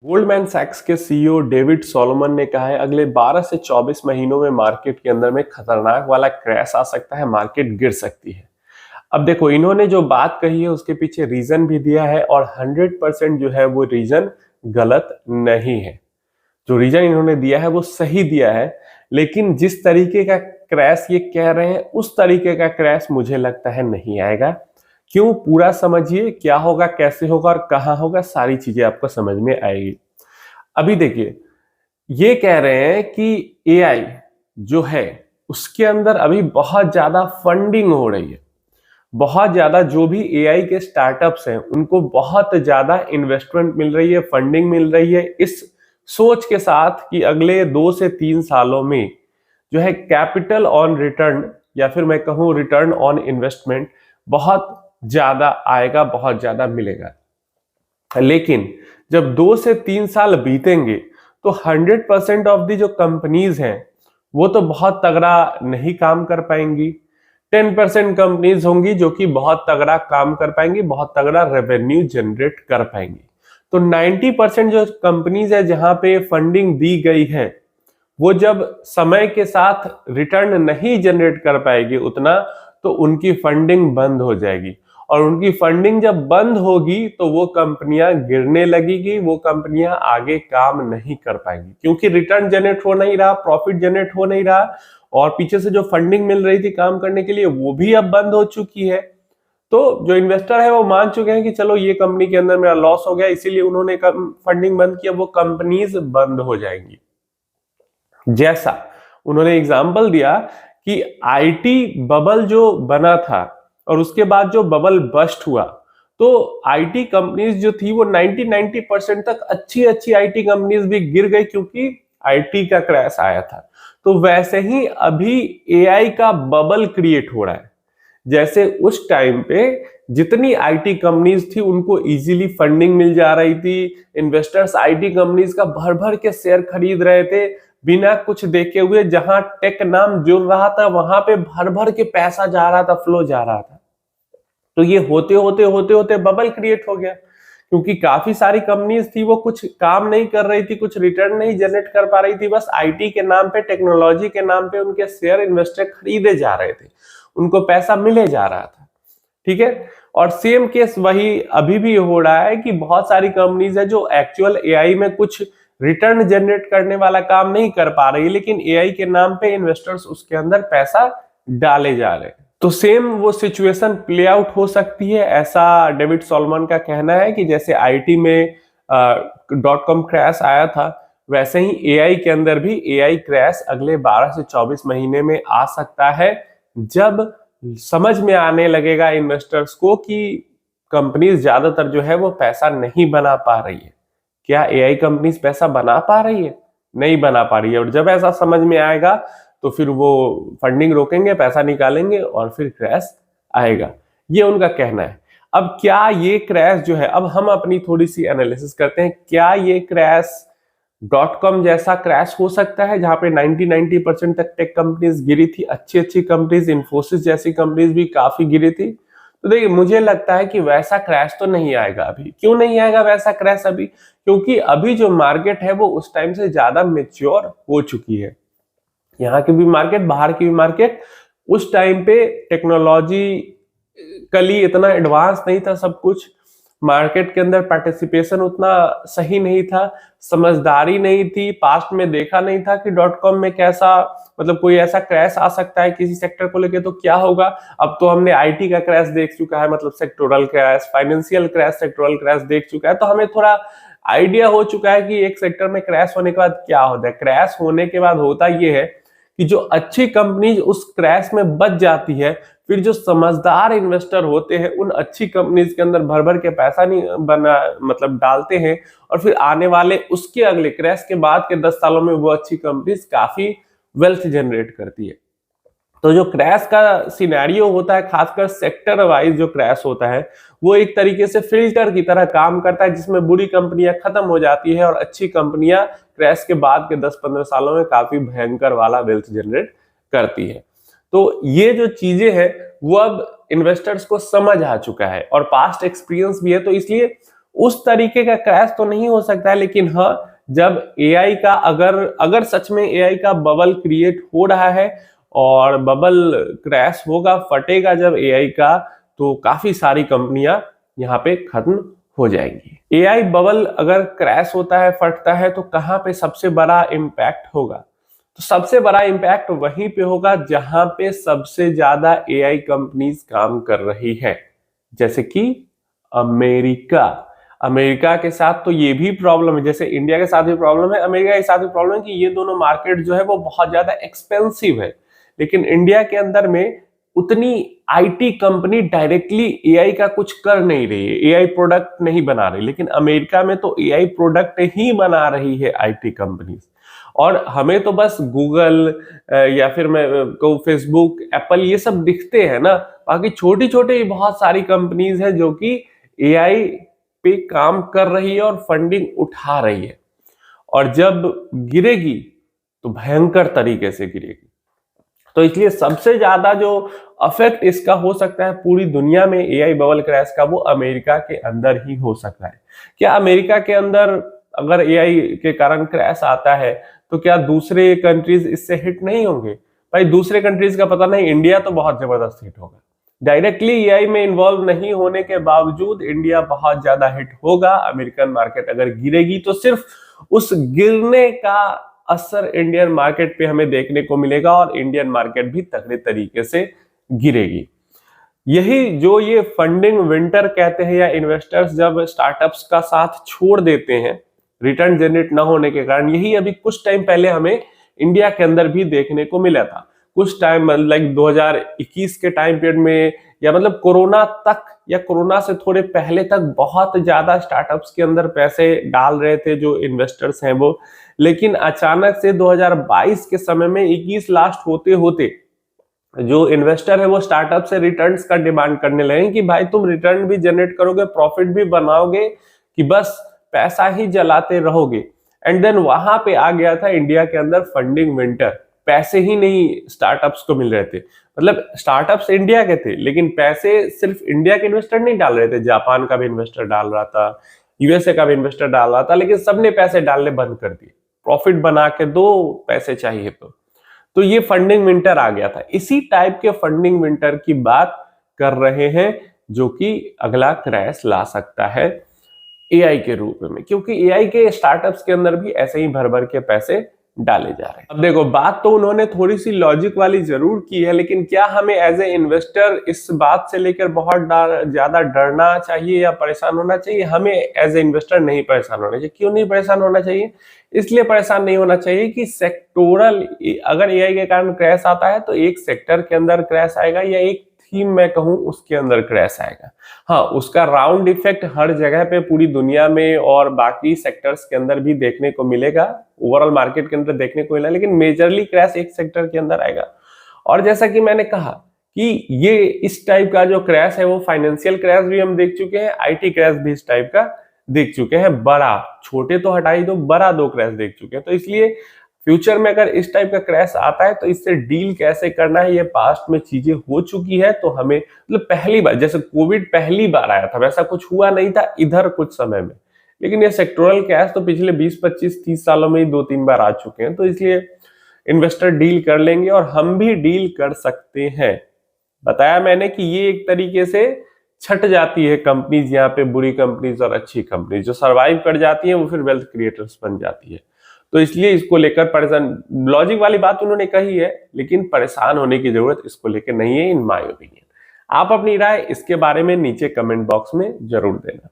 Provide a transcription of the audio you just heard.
Goldman सैक्स के CEO David Solomon ने कहा है अगले 12 से 24 महीनों में मार्केट के अंदर में खतरनाक वाला क्रैश आ सकता है, मार्केट गिर सकती है। अब देखो, इन्होंने जो बात कही है उसके पीछे रीजन भी दिया है और 100% जो है वो रीजन गलत नहीं है। जो रीजन इन्होंने दिया है वो सही दिया है, लेकिन जिस तरीके का क्रैश ये कह रहे हैं उस तरीके का क्रैश मुझे लगता है नहीं आएगा। क्यों, पूरा समझिए, क्या होगा, कैसे होगा और कहां होगा, सारी चीजें आपको समझ में आएगी। अभी देखिए, ये कह रहे हैं कि एआई जो है उसके अंदर अभी बहुत ज्यादा फंडिंग हो रही है। बहुत ज्यादा जो भी एआई के स्टार्टअप्स हैं उनको बहुत ज्यादा इन्वेस्टमेंट मिल रही है, फंडिंग मिल रही है, इस सोच के साथ कि अगले 2 से 3 सालों में जो है कैपिटल ऑन रिटर्न या फिर मैं कहूं रिटर्न ऑन इन्वेस्टमेंट बहुत ज्यादा आएगा, बहुत ज्यादा मिलेगा। लेकिन जब 2 से 3 साल बीतेंगे तो 100% ऑफ दी जो कंपनीज हैं वो तो बहुत तगड़ा नहीं काम कर पाएंगी। 10% कंपनीज होंगी जो कि बहुत तगड़ा काम कर पाएंगी, बहुत तगड़ा रेवेन्यू जनरेट कर पाएंगी। तो 90% जो कंपनीज है जहां पे फंडिंग दी गई है वो जब समय के साथ रिटर्न नहीं जनरेट कर पाएगी उतना, तो उनकी फंडिंग बंद हो जाएगी। और उनकी फंडिंग जब बंद होगी तो वो कंपनियां गिरने लगेगी, वो कंपनियां आगे काम नहीं कर पाएंगी क्योंकि रिटर्न जनरेट हो नहीं रहा, प्रॉफिट जनरेट हो नहीं रहा और पीछे से जो फंडिंग मिल रही थी काम करने के लिए वो भी अब बंद हो चुकी है। तो जो इन्वेस्टर है वो मान चुके हैं कि चलो ये कंपनी के अंदर मेरा लॉस हो गया, इसीलिए उन्होंने फंडिंग बंद किया, वो कंपनीज बंद हो जाएंगी। जैसा उन्होंने एग्जाम्पल दिया कि आईटी बबल जो बना था और उसके बाद जो बबल बस्ट हुआ, तो आईटी कंपनीज जो थी वो 90% तक अच्छी अच्छी आईटी कंपनीज भी गिर गई क्योंकि आईटी का क्रैश आया था। तो वैसे ही अभी एआई का बबल क्रिएट हो रहा है। जैसे उस टाइम पे जितनी आईटी कंपनीज थी उनको इजीली फंडिंग मिल जा रही थी, इन्वेस्टर्स आईटी कंपनीज का भर भर के शेयर खरीद रहे थे बिना कुछ देखे हुए, जहां टेक नाम जुड़ रहा था वहां पे भर भर के पैसा जा रहा था, फ्लो जा रहा था। तो ये होते होते बबल क्रिएट हो गया क्योंकि काफी सारी कंपनीज थी वो कुछ काम नहीं कर रही थी, कुछ रिटर्न नहीं जनरेट कर पा रही थी, बस आईटी के नाम पे, टेक्नोलॉजी के नाम पे उनके शेयर इन्वेस्टर खरीदे जा रहे थे, उनको पैसा मिले जा रहा था। ठीक है, और सेम केस वही अभी भी हो रहा है कि बहुत सारी कंपनीज है जो एक्चुअल एआई में कुछ रिटर्न जनरेट करने वाला काम नहीं कर पा रही, लेकिन एआई के नाम पे इन्वेस्टर्स उसके अंदर पैसा डाले जा रहे हैं। तो सेम वो सिचुएशन प्ले आउट हो सकती है, ऐसा डेविड सोलोमन का कहना है कि जैसे आईटी में .com क्रैश आया था वैसे ही एआई के अंदर भी एआई क्रैश अगले 12 से 24 महीने में आ सकता है, जब समझ में आने लगेगा इन्वेस्टर्स को कि कंपनीज ज्यादातर जो है वो पैसा नहीं बना पा रही है। क्या एआई कंपनीज पैसा बना पा रही है? नहीं बना पा रही है। और जब ऐसा समझ में आएगा तो फिर वो फंडिंग रोकेंगे, पैसा निकालेंगे और फिर क्रैश आएगा, ये उनका कहना है। अब क्या ये क्रैश जो है, अब हम अपनी थोड़ी सी एनालिसिस करते हैं, क्या ये क्रैश .com जैसा क्रैश हो सकता है जहां पे 90% तक टेक कंपनीज गिरी थी, अच्छी अच्छी कंपनीज, इन्फोसिस जैसी कंपनीज भी काफी गिरी थी। तो देखिए, मुझे लगता है कि वैसा क्रैश तो नहीं आएगा अभी। क्यों नहीं आएगा वैसा क्रैश अभी? क्योंकि अभी जो मार्केट है वो उस टाइम से ज्यादा मेच्योर हो चुकी है। यहाँ की भी मार्केट, बाहर की भी मार्केट, उस टाइम पे टेक्नोलॉजी कली इतना एडवांस नहीं था, सब कुछ मार्केट के अंदर पार्टिसिपेशन उतना सही नहीं था, समझदारी नहीं थी, पास्ट में देखा नहीं था कि .com में कैसा, मतलब कोई ऐसा क्रैश आ सकता है किसी सेक्टर को लेके तो क्या होगा। अब तो हमने आईटी का क्रैश देख चुका है, मतलब sectoral crash, financial crash, sectoral crash देख चुका है, तो हमें थोड़ा आइडिया हो चुका है कि एक सेक्टर में क्रैश होने के बाद क्या होता है। क्रैश होने के बाद होता ये है कि जो अच्छी कंपनीज उस क्रैश में बच जाती है, फिर जो समझदार इन्वेस्टर होते हैं उन अच्छी कंपनीज के अंदर भर भर के पैसा नहीं बना मतलब डालते हैं और फिर आने वाले उसके अगले क्रैश के बाद के 10 सालों में वो अच्छी कंपनीज काफी वेल्थ जनरेट करती है। तो जो क्रैश का सिनेरियो होता है, खासकर सेक्टर वाइज जो क्रैश होता है, वो एक तरीके से फिल्टर की तरह काम करता है जिसमें बुरी कंपनियां खत्म हो जाती है और अच्छी कंपनियां क्रैश के बाद के 10-15 सालों में काफी भयंकर वाला वेल्थ जनरेट करती है। तो ये जो चीजें हैं वो अब इन्वेस्टर्स को समझ आ चुका है और पास्ट एक्सपीरियंस भी है, तो इसलिए उस तरीके का क्रैश तो नहीं हो सकता है, लेकिन हाँ, जब एआई का अगर सच में एआई का बबल क्रिएट हो रहा है और बबल क्रैश होगा, फटेगा जब एआई का, तो काफी सारी कंपनियां यहाँ पे खत्म हो जाएंगी। एआई बबल अगर क्रैश होता है, फटता है, तो कहाँ पे सबसे बड़ा इम्पैक्ट होगा? तो सबसे बड़ा इम्पैक्ट वहीं पे होगा जहां पे सबसे ज्यादा एआई कंपनीज काम कर रही है, जैसे कि अमेरिका। अमेरिका के साथ तो ये भी प्रॉब्लम है, जैसे इंडिया के साथ भी प्रॉब्लम है, अमेरिका के साथ भी प्रॉब्लम है कि ये दोनों मार्केट जो है वो बहुत ज्यादा एक्सपेंसिव है। लेकिन इंडिया के अंदर में उतनी आईटी कंपनी डायरेक्टली एआई का कुछ कर नहीं रही है, एआई प्रोडक्ट नहीं बना रही, लेकिन अमेरिका में तो एआई प्रोडक्ट ही बना रही है आईटी कंपनीज। और हमें तो बस गूगल या फिर मैं कहूँ फेसबुक, एप्पल, ये सब दिखते हैं ना, बाकी छोटी छोटी बहुत सारी कंपनीज हैं जो कि एआई पे काम कर रही है और फंडिंग उठा रही है। और जब गिरेगी तो भयंकर तरीके से गिरेगी। तो इसलिए सबसे ज्यादा जो अफेक्ट इसका हो सकता है पूरी दुनिया में एआई बबल क्रैश का, वो अमेरिका के अंदर ही हो सकता है। क्या अमेरिका के अंदर अगर एआई के कारण क्रैश आता है तो क्या दूसरे कंट्रीज इससे हिट नहीं होंगे? भाई दूसरे कंट्रीज का पता नहीं, इंडिया तो बहुत जबरदस्त हिट होगा। डायरेक्टली एआई में इन्वॉल्व नहीं होने के बावजूद इंडिया बहुत ज्यादा हिट होगा। अमेरिकन मार्केट अगर गिरेगी तो सिर्फ उस गिरने का असर इंडियन मार्केट पे हमें देखने को मिलेगा और इंडियन मार्केट भी तगड़े तरीके से गिरेगी। यही जो ये फंडिंग विंटर कहते हैं, या इन्वेस्टर्स जब स्टार्टअप्स का साथ छोड़ देते हैं रिटर्न जनरेट न होने के कारण, यही अभी कुछ टाइम पहले हमें इंडिया के अंदर भी देखने को मिला था। कुछ टाइम लाइक 2021 के टाइम पीरियड में, या मतलब कोरोना तक या कोरोना से थोड़े पहले तक बहुत ज्यादा स्टार्टअप्स के अंदर पैसे डाल रहे थे जो इन्वेस्टर्स हैं वो। लेकिन अचानक से 2022 के समय में 21 लास्ट होते होते जो इन्वेस्टर है वो स्टार्टअप से रिटर्न्स का डिमांड करने लगे कि भाई तुम रिटर्न भी जनरेट करोगे, प्रॉफिट भी बनाओगे, कि बस पैसा ही जलाते रहोगे। एंड देन वहां पे आ गया था इंडिया के अंदर फंडिंग विंटर। पैसे ही नहीं स्टार्टअप्स को मिल रहे थे, मतलब स्टार्टअप्स इंडिया के थे लेकिन पैसे सिर्फ इंडिया के इन्वेस्टर नहीं डाल रहे थे, जापान का भी इन्वेस्टर डाल रहा था, यूएसए का भी इन्वेस्टर डाल रहा था, लेकिन सबने पैसे डालने बंद कर दिए। प्रॉफिट बना के दो, पैसे चाहिए तो ये फंडिंग विंटर आ गया था। इसी टाइप के फंडिंग विंटर की बात कर रहे हैं जो कि अगला क्रैश ला सकता है एआई के रूप में, क्योंकि एआई के स्टार्टअप्स के अंदर भी ऐसे ही भर भर के पैसे डाले जा रहे हैं। अब देखो, बात तो उन्होंने थोड़ी सी लॉजिक वाली जरूर की है, लेकिन क्या हमें एज ए इन्वेस्टर इस बात से लेकर बहुत ज्यादा डरना चाहिए या परेशान होना चाहिए? हमें एज ए इन्वेस्टर नहीं परेशान होना चाहिए। क्यों नहीं परेशान होना चाहिए? इसलिए परेशान नहीं होना चाहिए कि सेक्टोरल, अगर एआई के कारण क्रैश आता है तो एक सेक्टर के अंदर क्रैश आएगा या एक थीम मैं कहूं उसके अंदर क्रैश आएगा। हाँ, उसका राउंड इफेक्ट हर जगह पे पूरी दुनिया में और बाकी सेक्टर्स के अंदर भी देखने को मिलेगा, ओवरऑल मार्केट के अंदर देखने को मिला, लेकिन मेजरली क्रैश एक सेक्टर के अंदर आएगा। और जैसा कि मैंने कहा कि ये इस टाइप का जो क्रैश है वो फाइनेंशियल क्रैश भी हम देख चुके हैं, आईटी क्रैश भी इस टाइप का देख चुके हैं, बड़ा, छोटे तो हटाई दो, बड़ा 2 क्रैश देख चुके हैं। तो इसलिए फ्यूचर में अगर इस टाइप का क्रैश आता है तो इससे डील कैसे करना है, ये पास्ट में चीजें हो चुकी है। तो हमें मतलब पहली बार, जैसे कोविड पहली बार आया था, वैसा कुछ हुआ नहीं था इधर कुछ समय में, लेकिन ये सेक्टोरल क्रैश तो पिछले 20, 25, 30 सालों में ही 2-3 बार आ चुके हैं। तो इसलिए इन्वेस्टर डील कर लेंगे और हम भी डील कर सकते हैं। बताया मैंने कि ये एक तरीके से छट जाती है कंपनीज, यहाँ पे बुरी कंपनीज और अच्छी कंपनीज जो सरवाइव कर जाती हैं वो फिर वेल्थ क्रिएटर्स बन जाती है। तो इसलिए इसको लेकर परेशान, लॉजिक वाली बात उन्होंने कही है, लेकिन परेशान होने की जरूरत इसको लेकर नहीं है इन माय ओपिनियन। आप अपनी राय इसके बारे में नीचे कमेंट बॉक्स में जरूर देना।